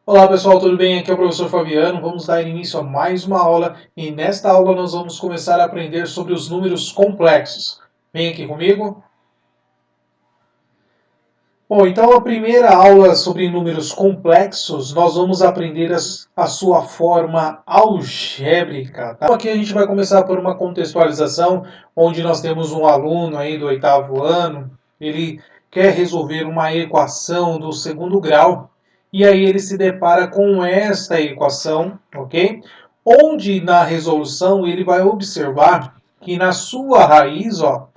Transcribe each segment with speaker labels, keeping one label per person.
Speaker 1: Olá pessoal, tudo bem? Aqui é o professor Fabiano. Vamos dar início a mais uma aula e nesta aula nós vamos começar a aprender sobre os números complexos. Vem aqui comigo. Bom, então a primeira aula sobre números complexos, nós vamos aprender a sua forma algébrica. Tá? Então aqui a gente vai começar por uma contextualização, onde nós temos um aluno aí do 8º ano, ele quer resolver uma equação do segundo grau, e aí ele se depara com esta equação, ok? Onde na resolução ele vai observar que na sua raiz, ó,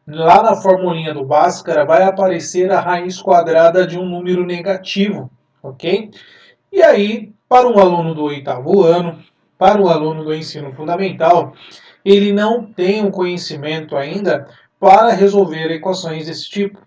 Speaker 1: lá na formulinha do Bhaskara vai aparecer a raiz quadrada de um número negativo, ok? E aí, para um aluno do 8º ano, para um aluno do ensino fundamental, ele não tem o conhecimento ainda para resolver equações desse tipo,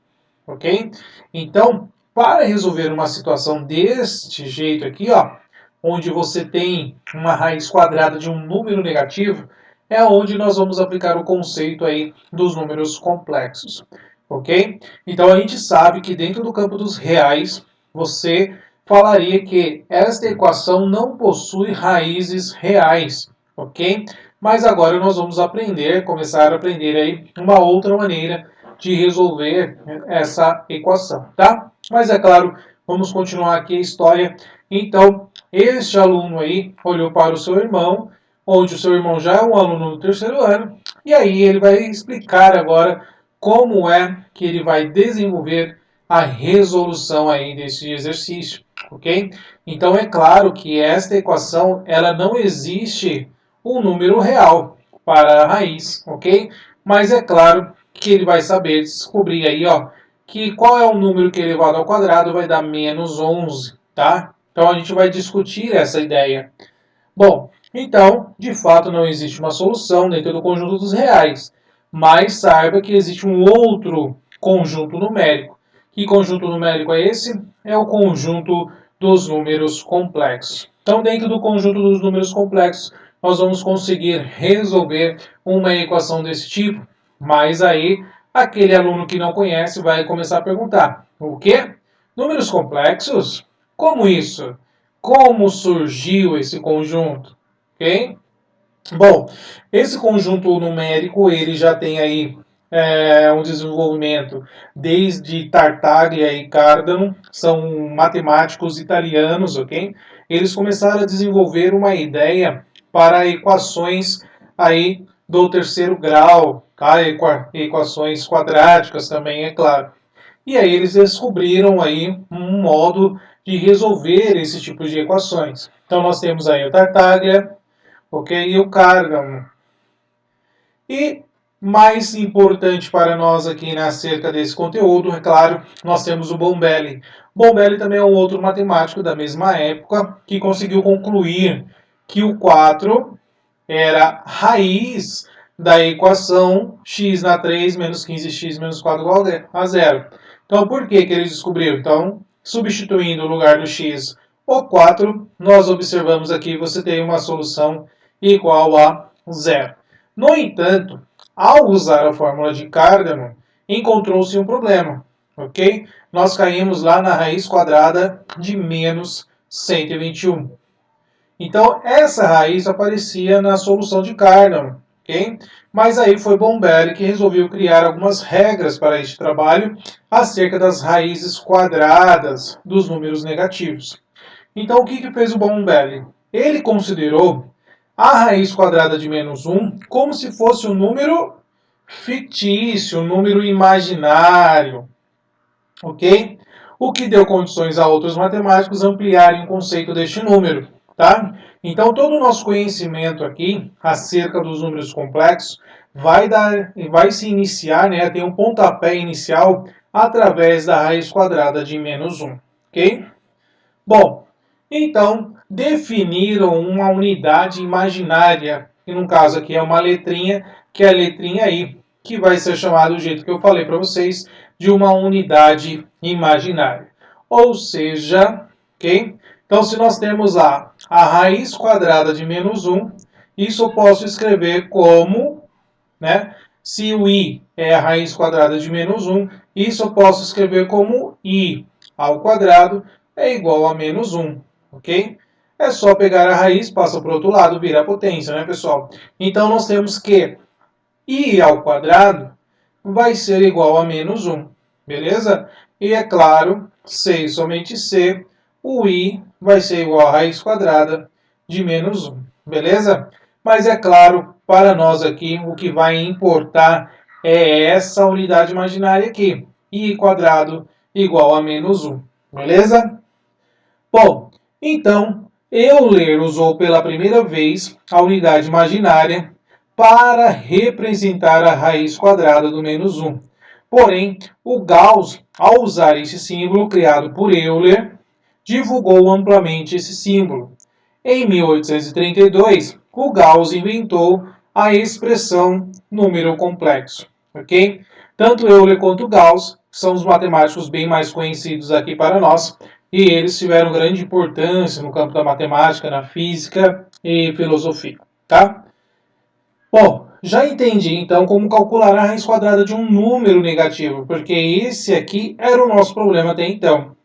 Speaker 1: ok? Então, para resolver uma situação deste jeito aqui, ó, onde você tem uma raiz quadrada de um número negativo, é onde nós vamos aplicar o conceito aí dos números complexos, ok? Então a gente sabe que dentro do campo dos reais, você falaria que esta equação não possui raízes reais, ok? Mas agora nós vamos começar a aprender aí uma outra maneira de resolver essa equação, tá? Mas é claro, vamos continuar aqui a história. Então, este aluno aí olhou para o seu irmão, onde o seu irmão já é um aluno do 3º ano, e aí ele vai explicar agora como é que ele vai desenvolver a resolução aí desse exercício, ok? Então é claro que esta equação ela não existe um número real para a raiz, ok? Mas é claro que ele vai saber descobrir aí, ó, que qual é o número que elevado ao quadrado vai dar menos 11, tá? Então a gente vai discutir essa ideia. Bom, então, de fato não existe uma solução dentro do conjunto dos reais, mas saiba que existe um outro conjunto numérico. Que conjunto numérico é esse? É o conjunto dos números complexos. Então, dentro do conjunto dos números complexos, nós vamos conseguir resolver uma equação desse tipo, mas aí aquele aluno que não conhece vai começar a perguntar: o quê? Números complexos? Como isso? Como surgiu esse conjunto? Ok? Bom, esse conjunto numérico ele já tem aí um desenvolvimento desde Tartaglia e Cardano, são matemáticos italianos, ok? Eles começaram a desenvolver uma ideia para equações aí do 3º grau, tá? Equações quadráticas também, é claro. E aí eles descobriram aí um modo de resolver esse tipo de equações. Então nós temos aí o Tartaglia, ok, e o Cardano. E mais importante para nós aqui acerca desse conteúdo, é claro, nós temos o Bombelli. Bombelli também é um outro matemático da mesma época que conseguiu concluir que o 4 era raiz da equação x na 3 menos 15x menos 4 igual a zero. Então, por que ele descobriu? Então, substituindo o lugar do x o 4, nós observamos aqui que você tem uma solução igual a zero. No entanto, ao usar a fórmula de Cardano, encontrou-se um problema, ok? Nós caímos lá na raiz quadrada de menos 121. Então, essa raiz aparecia na solução de Cardano, ok? Mas aí foi Bombelli que resolveu criar algumas regras para este trabalho acerca das raízes quadradas dos números negativos. Então, o que fez o Bombelli? Ele considerou a raiz quadrada de menos 1 como se fosse um número fictício, um número imaginário, ok? O que deu condições a outros matemáticos ampliarem o conceito deste número, tá? Então, todo o nosso conhecimento aqui acerca dos números complexos vai se iniciar, né, tem um pontapé inicial através da raiz quadrada de menos 1, ok? Bom, então definiram uma unidade imaginária, que no caso aqui é uma letrinha, que é a letrinha I, que vai ser chamada do jeito que eu falei para vocês, de uma unidade imaginária. Ou seja, ok? Então, se nós temos a raiz quadrada de menos 1, isso eu posso escrever como, né? Se o I é a raiz quadrada de menos 1, isso eu posso escrever como I ao quadrado é igual a menos 1. ok? É só pegar a raiz, passa para o outro lado, vira a potência, né, pessoal? Então, nós temos que I ao quadrado vai ser igual a menos 1, beleza? E é claro, C e somente C, o I vai ser igual a raiz quadrada de menos 1, beleza? Mas é claro, para nós aqui, o que vai importar é essa unidade imaginária aqui, I quadrado igual a menos 1, beleza? Bom, então, Euler usou pela primeira vez a unidade imaginária para representar a raiz quadrada do menos 1. Porém, o Gauss, ao usar esse símbolo criado por Euler, divulgou amplamente esse símbolo. Em 1832, o Gauss inventou a expressão número complexo, ok? Tanto Euler quanto Gauss são os matemáticos bem mais conhecidos aqui para nós, e eles tiveram grande importância no campo da matemática, na física e filosofia, tá? Bom, já entendi então como calcular a raiz quadrada de um número negativo, porque esse aqui era o nosso problema até então.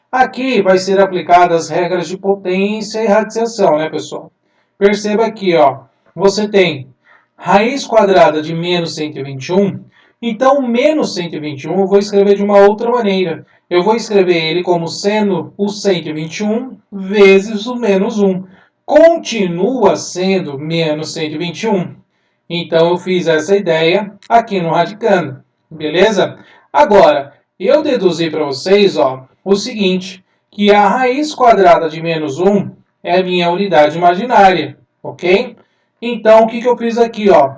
Speaker 1: Aqui vai ser aplicadas as regras de potência e radiciação, né, pessoal? Perceba aqui, ó, você tem raiz quadrada de menos 121, então menos 121 eu vou escrever de uma outra maneira. Eu vou escrever ele como sendo o 121 vezes o menos 1. Continua sendo menos 121. Então eu fiz essa ideia aqui no radicando, beleza? Agora, eu deduzi para vocês, ó, o seguinte, que a raiz quadrada de menos 1 é a minha unidade imaginária, ok? Então, o que eu fiz aqui, ó?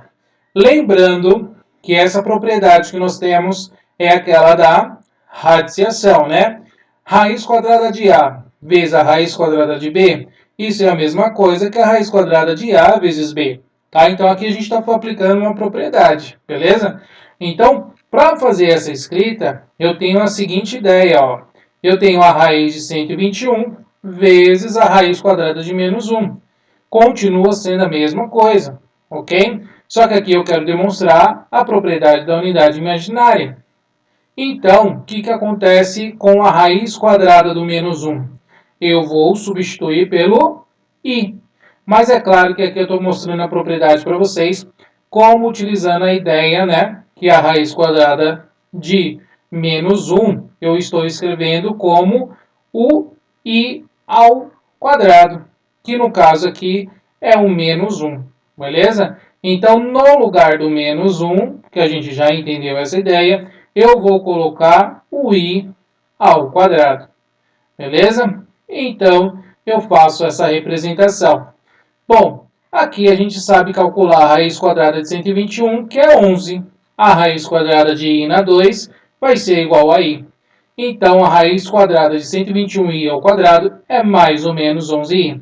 Speaker 1: Lembrando que essa propriedade que nós temos é aquela da radiciação, né? Raiz quadrada de A vezes a raiz quadrada de B, isso é a mesma coisa que a raiz quadrada de A vezes B. Tá? Então, aqui a gente está aplicando uma propriedade, beleza? Então, para fazer essa escrita, eu tenho a seguinte ideia, ó. Eu tenho a raiz de 121 vezes a raiz quadrada de menos 1. Continua sendo a mesma coisa, ok? Só que aqui eu quero demonstrar a propriedade da unidade imaginária. Então, o que acontece com a raiz quadrada do menos 1? Eu vou substituir pelo i. Mas é claro que aqui eu estou mostrando a propriedade para vocês, como utilizando a ideia, né, que a raiz quadrada de menos 1, eu estou escrevendo como o i ao quadrado, que no caso aqui é o menos 1, beleza? Então, no lugar do menos 1, que a gente já entendeu essa ideia, eu vou colocar o i ao quadrado, beleza? Então, eu faço essa representação. Bom, aqui a gente sabe calcular a raiz quadrada de 121, que é 11. A raiz quadrada de i na 2 vai ser igual a i. Então, a raiz quadrada de 121i ao quadrado é mais ou menos 11i.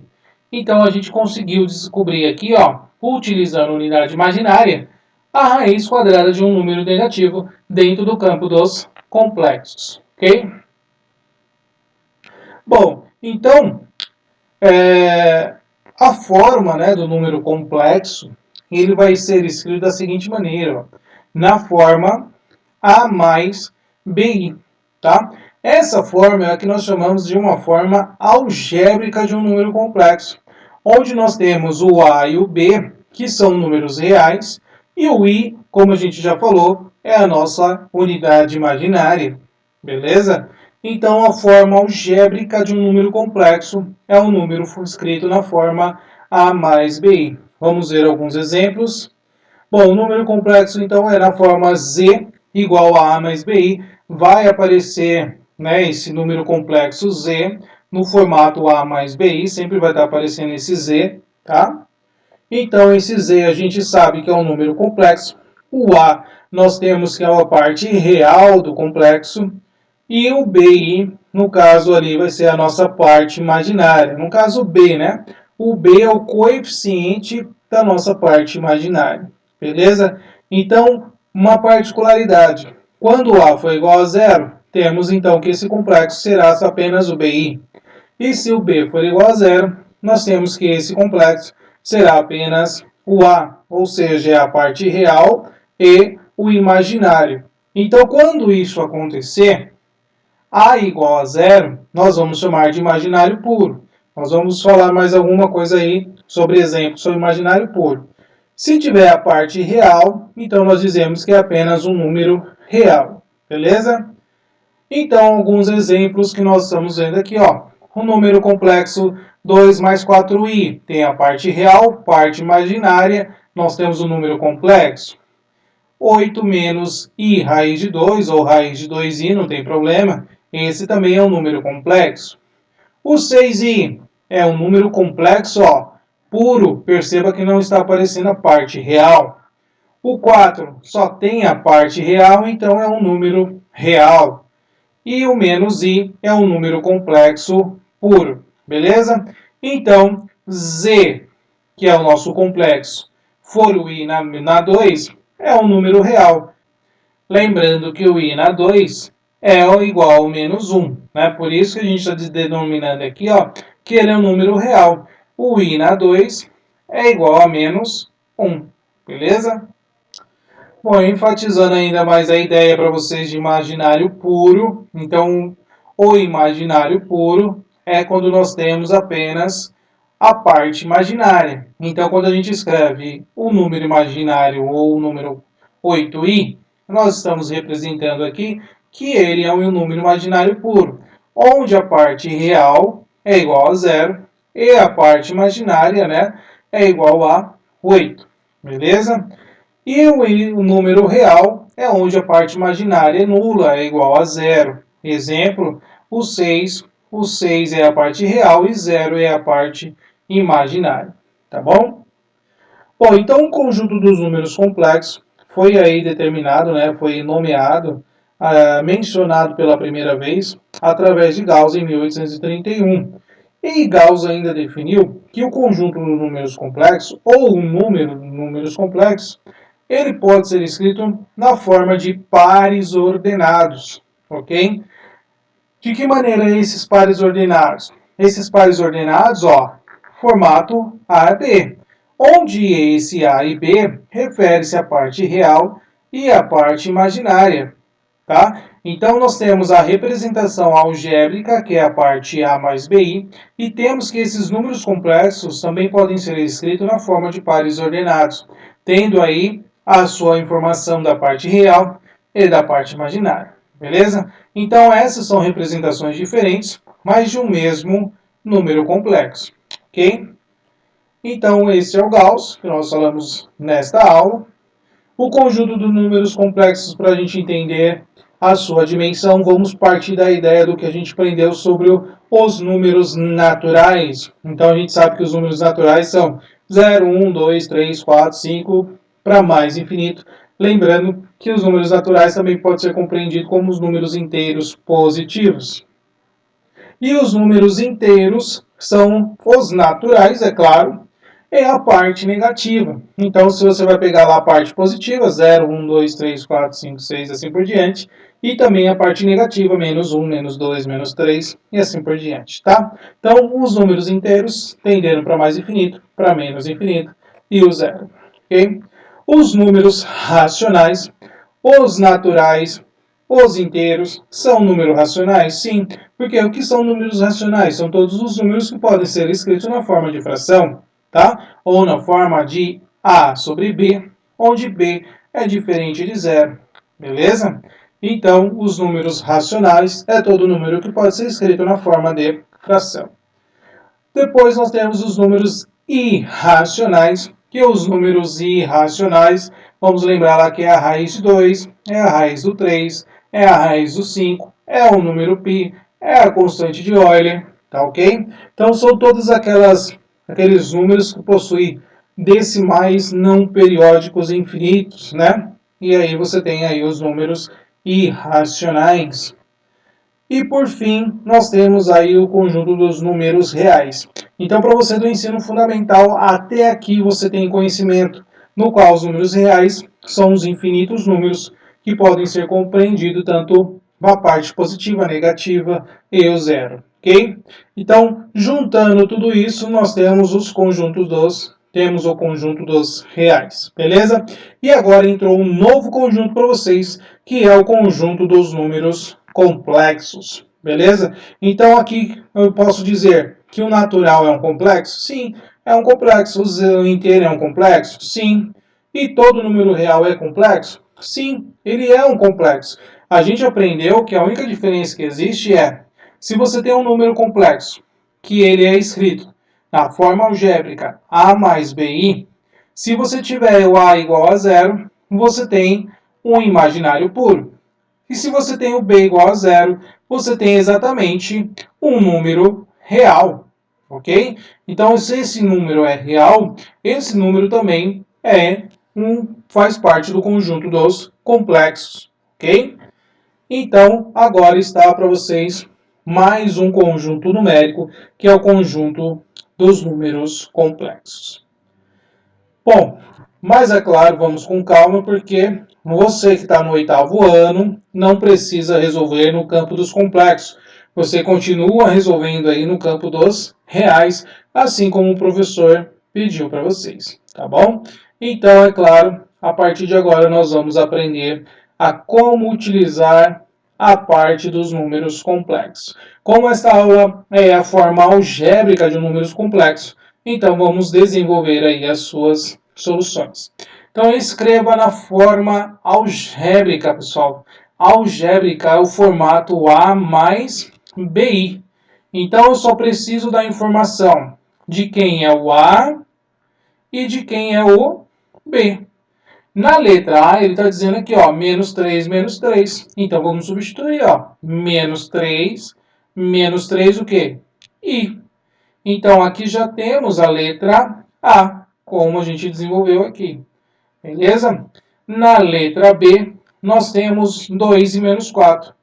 Speaker 1: Então, a gente conseguiu descobrir aqui, ó, utilizando a unidade imaginária, a raiz quadrada de um número negativo dentro do campo dos complexos, ok? Bom, então, a forma, né, do número complexo, ele vai ser escrito da seguinte maneira, ó, na forma A mais BI, tá? Essa forma é a que nós chamamos de uma forma algébrica de um número complexo, onde nós temos o A e o B, que são números reais, e o I, como a gente já falou, é a nossa unidade imaginária, beleza? Então, a forma algébrica de um número complexo é um número escrito na forma A mais BI. Vamos ver alguns exemplos. Bom, o número complexo, então, é na forma Z igual a A mais BI. Vai aparecer, né, esse número complexo Z no formato A mais BI. Sempre vai estar aparecendo esse Z, tá? Então, esse Z a gente sabe que é um número complexo. O A nós temos que é uma parte real do complexo. E o BI, no caso ali, vai ser a nossa parte imaginária. No caso B, né? O B é o coeficiente da nossa parte imaginária. Beleza? Então, uma particularidade. Quando A for igual a zero, temos então que esse complexo será apenas o BI. E se o B for igual a zero, nós temos que esse complexo será apenas o A, ou seja, é a parte real e o imaginário. Então, quando isso acontecer, A igual a zero, nós vamos chamar de imaginário puro. Nós vamos falar mais alguma coisa aí sobre exemplo, sobre imaginário puro. Se tiver a parte real, então nós dizemos que é apenas um número real, beleza? Então, alguns exemplos que nós estamos vendo aqui, ó. O número complexo 2 mais 4i tem a parte real, parte imaginária. Nós temos o número complexo. 8 menos i raiz de 2, ou raiz de 2i, não tem problema. Esse também é um número complexo. O 6i é um número complexo, ó, puro. Perceba que não está aparecendo a parte real. O 4 só tem a parte real, então é um número real. E o menos i é um número complexo puro, beleza? Então, z, que é o nosso complexo, for o i na 2, é um número real. Lembrando que o i na 2 é igual ao menos 1, né? Por isso que a gente está denominando aqui, ó, que ele é um número real. O i na 2 é igual a menos 1, beleza? Bom, enfatizando ainda mais a ideia para vocês de imaginário puro. Então, o imaginário puro é quando nós temos apenas a parte imaginária. Então, quando a gente escreve o número imaginário ou o número 8i, nós estamos representando aqui que ele é um número imaginário puro, onde a parte real é igual a 0 e a parte imaginária, né, é igual a 8. Beleza? E o número real é onde a parte imaginária é nula, é igual a 0. Exemplo, o 6. O 6 é a parte real e 0 é a parte imaginária. Tá bom? Bom, então o conjunto dos números complexos foi aí determinado, né, foi nomeado, mencionado pela primeira vez através de Gauss em 1831. E Gauss ainda definiu que o conjunto dos números complexos, ou o número de números complexos, ele pode ser escrito na forma de pares ordenados, ok? De que maneira esses pares ordenados? Esses pares ordenados, ó, formato A e B, onde esse A e B refere-se à parte real e à parte imaginária, tá? Então, nós temos a representação algébrica, que é a parte A mais BI, e temos que esses números complexos também podem ser escritos na forma de pares ordenados, tendo aí a sua informação da parte real e da parte imaginária, beleza? Então, essas são representações diferentes, mas de um mesmo número complexo, ok? Então, esse é o Gauss, que nós falamos nesta aula. O conjunto de números complexos, para a gente entender a sua dimensão, vamos partir da ideia do que a gente aprendeu sobre os números naturais. Então, a gente sabe que os números naturais são 0, 1, 2, 3, 4, 5, para mais infinito. Lembrando que os números naturais também podem ser compreendidos como os números inteiros positivos. E os números inteiros são os naturais, é claro, é a parte negativa. Então, se você vai pegar lá a parte positiva, 0, 1, 2, 3, 4, 5, 6, assim por diante, e também a parte negativa, menos 1, menos 2, menos 3, e assim por diante, tá? Então, os números inteiros tendendo para mais infinito, para menos infinito, e o zero, ok? Os números racionais, os naturais, os inteiros, são números racionais? Sim, porque o que são números racionais? São todos os números que podem ser escritos na forma de fração, tá? Ou na forma de A sobre B, onde B é diferente de zero, beleza? Então, os números racionais é todo número que pode ser escrito na forma de fração. Depois nós temos os números irracionais, que os números irracionais, vamos lembrar lá que é a raiz de 2, é a raiz do 3, é a raiz do 5, é o número π, é a constante de Euler, tá ok? Então são todos aqueles números que possuem decimais não periódicos infinitos, né? E aí você tem aí os números irracionais. E por fim, nós temos aí o conjunto dos números reais. Então, para você do ensino fundamental, até aqui você tem conhecimento no qual os números reais são os infinitos números que podem ser compreendidos tanto a parte positiva, negativa e o zero, ok? Então, juntando tudo isso, nós temos o conjunto dos reais, beleza? E agora entrou um novo conjunto para vocês, que é o conjunto dos números complexos, beleza? Então aqui eu posso dizer que o natural é um complexo? Sim, é um complexo. O inteiro é um complexo? Sim. E todo número real é complexo? Sim, ele é um complexo. A gente aprendeu que a única diferença que existe é, se você tem um número complexo, que ele é escrito na forma algébrica a mais bi, se você tiver o a igual a zero, você tem um imaginário puro. E se você tem o b igual a zero, você tem exatamente um número real, ok? Então, se esse número é real, esse número também faz parte do conjunto dos complexos, ok? Então, agora está para vocês mais um conjunto numérico, que é o conjunto dos números complexos. Bom, mas é claro, vamos com calma, porque você que está no 8º ano não precisa resolver no campo dos complexos. Você continua resolvendo aí no campo dos reais, assim como o professor pediu para vocês, tá bom? Então, é claro, a partir de agora nós vamos aprender a como utilizar a parte dos números complexos. Como esta aula é a forma algébrica de números complexos, então vamos desenvolver aí as suas soluções. Então escreva na forma algébrica, pessoal. Algébrica é o formato A mais BI. Então eu só preciso da informação de quem é o A e de quem é o B. Na letra A, ele está dizendo aqui, ó, menos 3, menos 3. Então, vamos substituir, ó, menos 3 o quê? I. Então, aqui já temos a letra A, como a gente desenvolveu aqui. Beleza? Na letra B, nós temos 2 e menos 4.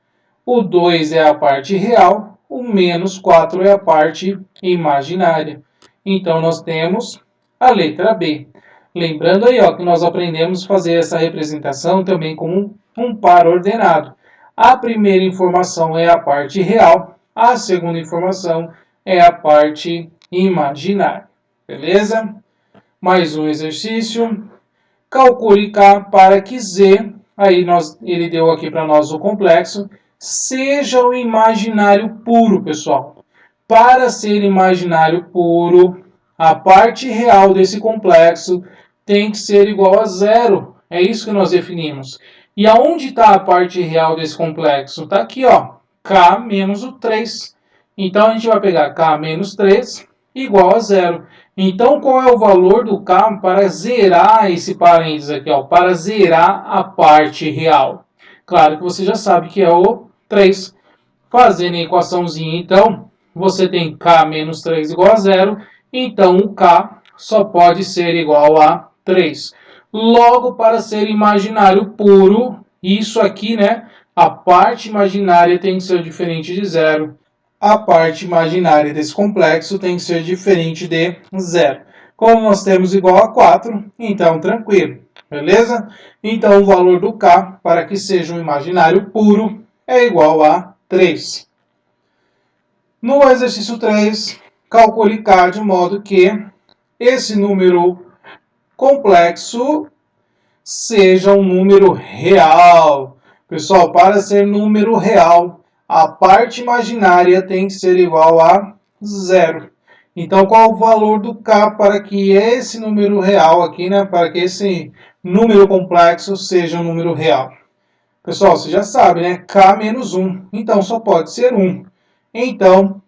Speaker 1: O 2 é a parte real, o menos 4 é a parte imaginária. Então, nós temos a letra B. Lembrando aí, ó, que nós aprendemos a fazer essa representação também com um par ordenado. A primeira informação é a parte real, a segunda informação é a parte imaginária. Beleza? Mais um exercício. Calcule K para que Z, aí ele deu aqui para nós o complexo, seja o imaginário puro, pessoal. Para ser imaginário puro, a parte real desse complexo tem que ser igual a zero. É isso que nós definimos. E aonde está a parte real desse complexo? Está aqui, ó, K menos o 3. Então, a gente vai pegar K menos 3 igual a zero. Então, qual é o valor do K para zerar esse parênteses aqui, ó, para zerar a parte real? Claro que você já sabe que é o 3. Fazendo a equaçãozinha, então, você tem K menos 3 igual a zero. Então, o K só pode ser igual a 3. Logo, para ser imaginário puro, isso aqui, né? A parte imaginária tem que ser diferente de zero. A parte imaginária desse complexo tem que ser diferente de zero. Como nós temos igual a 4, então tranquilo, beleza? Então, o valor do K, para que seja um imaginário puro, é igual a 3. No exercício 3, calcule K de modo que esse número complexo seja um número real. Pessoal, para ser número real, a parte imaginária tem que ser igual a zero. Então, qual o valor do K para que esse número real aqui, né, para que esse número complexo seja um número real? Pessoal, você já sabe, né? K menos 1. Então, só pode ser 1. Então,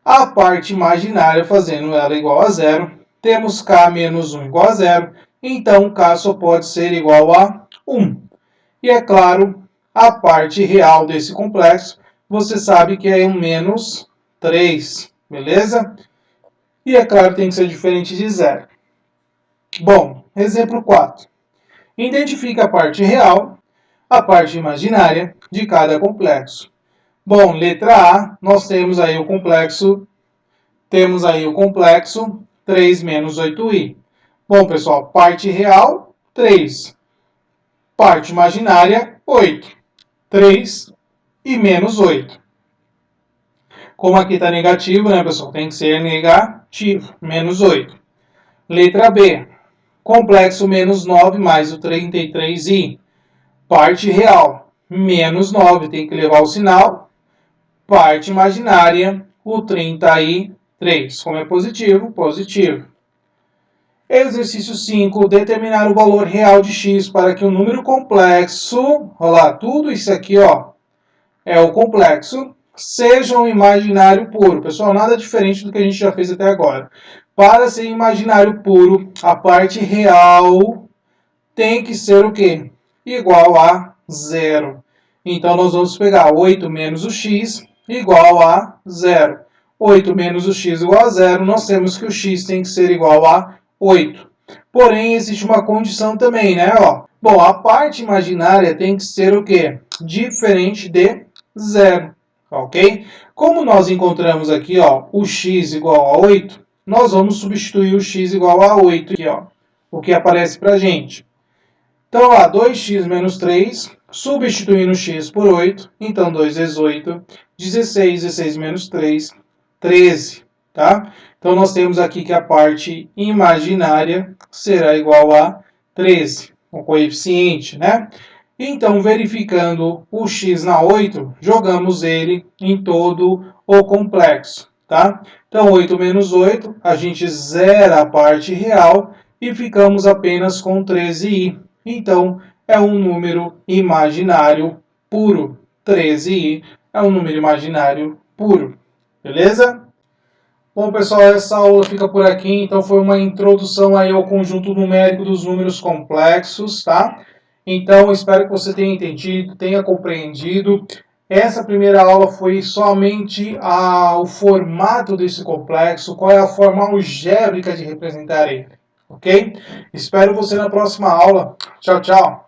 Speaker 1: a parte imaginária, fazendo ela igual a zero, temos K menos 1 igual a zero. Então, K só pode ser igual a 1. E, é claro, a parte real desse complexo, você sabe que é um menos 3. Beleza? E, é claro, tem que ser diferente de zero. Bom, exemplo 4. Identifique a parte real, a parte imaginária de cada complexo. Bom, letra A, nós temos aí o complexo 3 menos 8i. Bom, pessoal, parte real, 3. Parte imaginária, 8. 3 e menos 8. Como aqui está negativo, né, pessoal? Tem que ser negativo, menos 8. Letra B, complexo menos 9 mais o 33i. Parte real, menos 9, tem que levar o sinal. Parte imaginária, o 30i 3. Como é positivo, positivo. Exercício 5. Determinar o valor real de x para que o número complexo, olha lá, tudo isso aqui, ó, é o complexo, seja um imaginário puro. Pessoal, nada diferente do que a gente já fez até agora. Para ser imaginário puro, a parte real tem que ser o quê? Igual a zero. Então, nós vamos pegar 8 menos o x igual a zero. 8 menos o x igual a zero, nós temos que o x tem que ser igual a 8. Porém, existe uma condição também, né? Ó, bom, a parte imaginária tem que ser o quê? Diferente de zero, ok? Como nós encontramos aqui, ó, o x igual a 8, nós vamos substituir o x igual a 8 aqui, ó, o que aparece para a gente. Então, ó, 2x menos 3, substituindo x por 8, então 2 vezes 8, 16, 16 menos 3, 13, tá? Então, nós temos aqui que a parte imaginária será igual a 13, o coeficiente, né? Então, verificando o x na 8, jogamos ele em todo o complexo, tá? Então, 8 menos 8, a gente zera a parte real e ficamos apenas com 13i. Então, é um número imaginário puro. 13i é um número imaginário puro. Beleza? Bom, pessoal, essa aula fica por aqui. Então, foi uma introdução aí ao conjunto numérico dos números complexos, tá? Então, espero que você tenha entendido, tenha compreendido. Essa primeira aula foi somente o formato desse complexo, qual é a forma algébrica de representar ele, ok? Espero você na próxima aula. Tchau, tchau!